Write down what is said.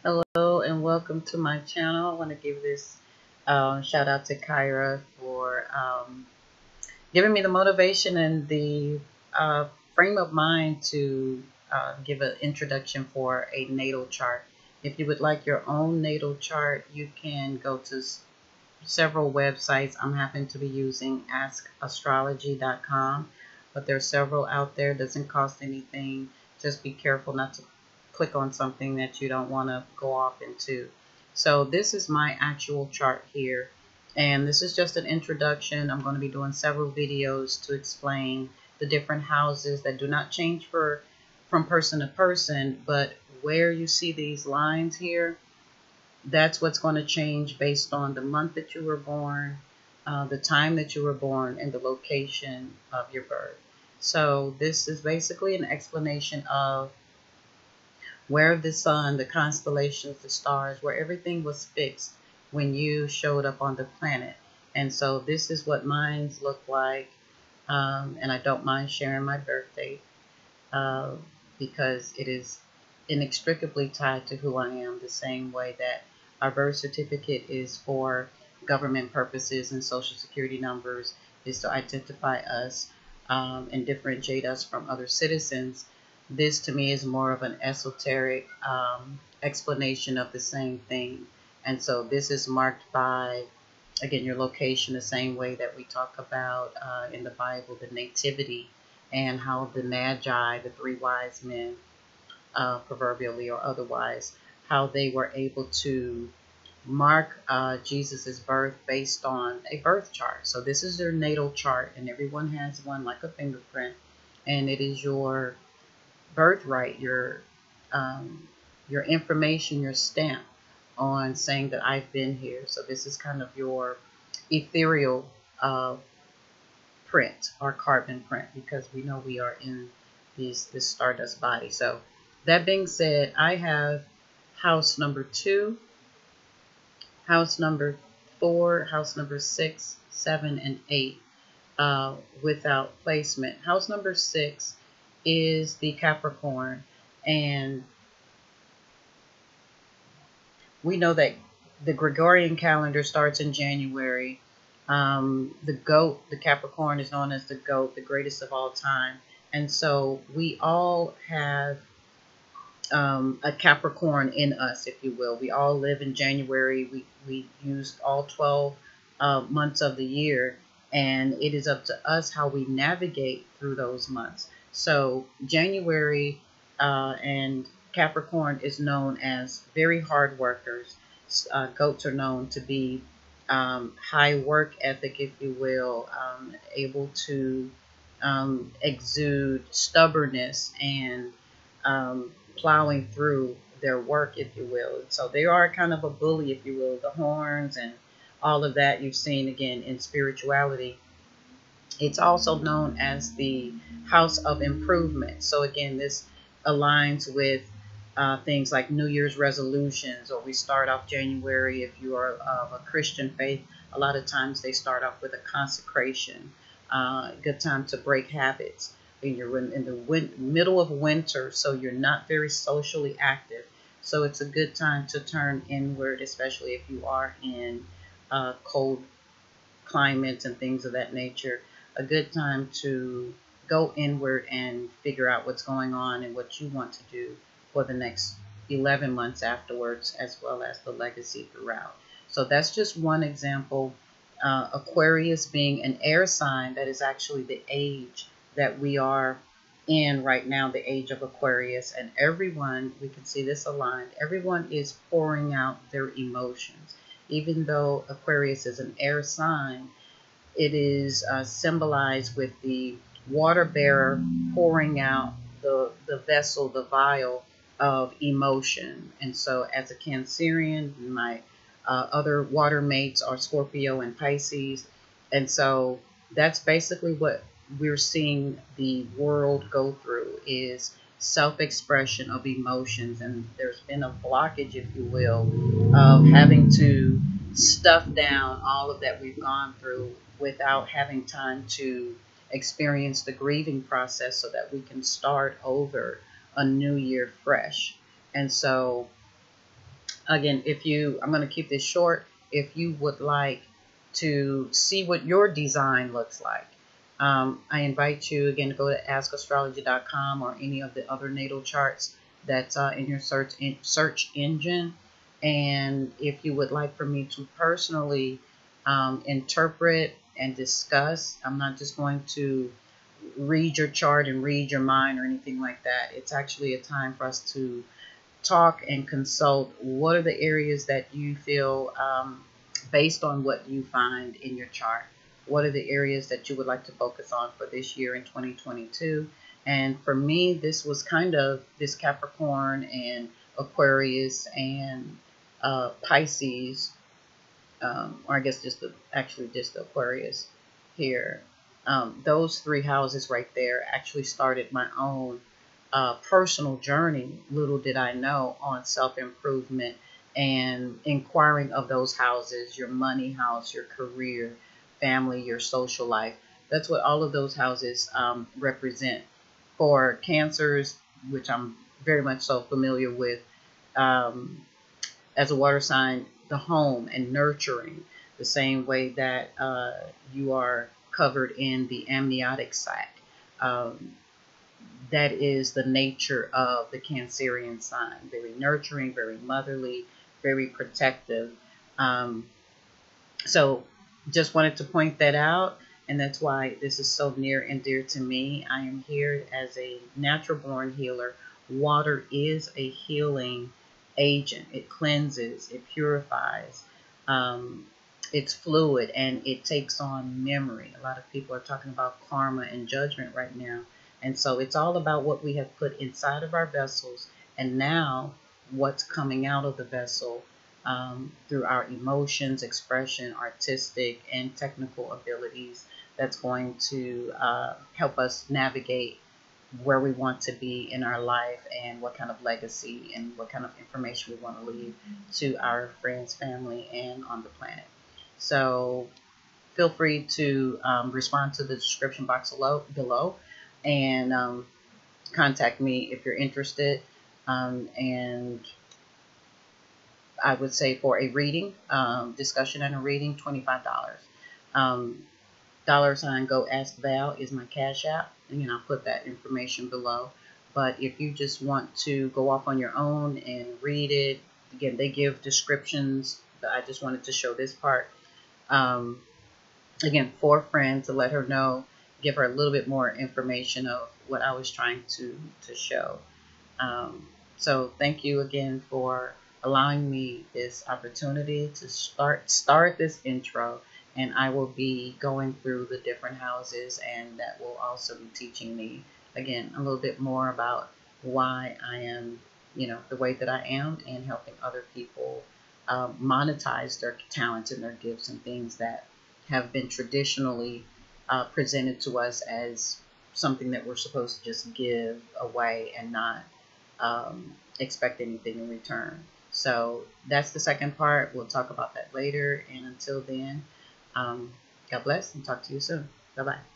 Hello and welcome to my channel. I want to give this shout out to Kyra for giving me the motivation and the frame of mind to give an introduction for a natal chart. If you would like your own natal chart, you can go to several websites. I'm happen to be using AskAstrology.com, but there are several out there. It doesn't cost anything. Just be careful not to click on something that you don't want to go off into. So this is my actual chart here, and this is just an introduction. I'm going to be doing several videos to explain the different houses that do not change from person to person, but where you see these lines here, that's what's going to change based on the month that you were born, the time that you were born, and the location of your birth. So this is basically an explanation of where the sun, the constellations, the stars, where everything was fixed when you showed up on the planet. And so this is what mines look like. And I don't mind sharing my birth date because it is inextricably tied to who I am, the same way that our birth certificate is for government purposes and social security numbers is to identify us and differentiate us from other citizens. This to me is more of an esoteric explanation of the same thing. And so this is marked by, again, your location, the same way that we talk about in the Bible, the nativity, and how the magi, the three wise men, proverbially or otherwise, how they were able to mark Jesus's birth based on a birth chart. So this is their natal chart, and everyone has one like a fingerprint, and it is your birthright, your information, your stamp on saying that I've been here. So this is kind of your ethereal print or carbon print, because we know we are in this stardust body. So that being said, I have house number 2, house number 4, house number 6, 7, and 8 without placement. House number 6 is the Capricorn, and we know that the Gregorian calendar starts in January. The goat, the Capricorn, is known as the goat, the greatest of all time. And so we all have a Capricorn in us, if you will. We all live in January. We use all 12 months of the year, and it is up to us how we navigate through those months. So January and Capricorn is known as very hard workers. Goats are known to be high work ethic, if you will, able to exude stubbornness and plowing through their work, if you will. So they are kind of a bully, if you will, the horns and all of that you've seen again in spirituality. It's also known as the house of improvement. So again, this aligns with things like New Year's resolutions, or we start off January, if you are of a Christian faith, a lot of times they start off with a consecration, good time to break habits. You're in the middle of winter, so you're not very socially active. So it's a good time to turn inward, especially if you are in cold climates and things of that nature. A good time to go inward and figure out what's going on and what you want to do for the next 11 months afterwards, as well as the legacy throughout. So that's just one example. Aquarius being an air sign, that is actually the age that we are in right now, the age of Aquarius. And everyone, we can see this aligned, everyone is pouring out their emotions. Even though Aquarius is an air sign, it is symbolized with the water bearer pouring out the vessel, the vial of emotion. And so as a Cancerian, my other water mates are Scorpio and Pisces. And so that's basically what we're seeing the world go through, is self-expression of emotions. And there's been a blockage, if you will, of having to stuff down all of that we've gone through without having time to experience the grieving process so that we can start over a new year fresh. And so Again, I'm going to keep this short. If you would like to see what your design looks like, I invite you again to go to AskAstrology.com or any of the other natal charts that's in your search engine. And if you would like for me to personally interpret and discuss, I'm not just going to read your chart and read your mind or anything like that. It's actually a time for us to talk and consult. What are the areas that you feel, based on what you find in your chart, what are the areas that you would like to focus on for this year in 2022? And for me, this was kind of this Capricorn and Aquarius and Pisces, or I guess just the Aquarius here. Those three houses right there actually started my own personal journey, little did I know, on self-improvement and inquiring of those houses, your money house, your career, family, your social life. That's what all of those houses represent. For Cancers, which I'm very much so familiar with, as a water sign, the home and nurturing, the same way that you are covered in the amniotic sac. That is the nature of the Cancerian sign. Very nurturing, very motherly, very protective. So just wanted to point that out, and that's why this is so near and dear to me. I am here as a natural born healer. Water is a healing agent. It cleanses, it purifies. It's fluid and it takes on memory. A lot of people are talking about karma and judgment right now. And so it's all about what we have put inside of our vessels, and now what's coming out of the vessel through our emotions, expression, artistic, and technical abilities. That's going to help us navigate where we want to be in our life and what kind of legacy and what kind of information we want to leave to our friends, family, and on the planet. So feel free to respond to the description box below and contact me if you're interested. And I would say for a reading, discussion and a reading, $25. $ GoAskVal is my Cash App, and I'll put that information below. But if you just want to go off on your own and read it, again, they give descriptions, but I just wanted to show this part. Again, for a friend, to let her know, give her a little bit more information of what I was trying to show. So thank you again for allowing me this opportunity to start this intro, and I will be going through the different houses, and that will also be teaching me again a little bit more about why I am, the way that I am, and helping other people monetize their talents and their gifts and things that have been traditionally presented to us as something that we're supposed to just give away and not expect anything in return. So that's the second part. We'll talk about that later. And until then, God bless and talk to you soon. Bye-bye.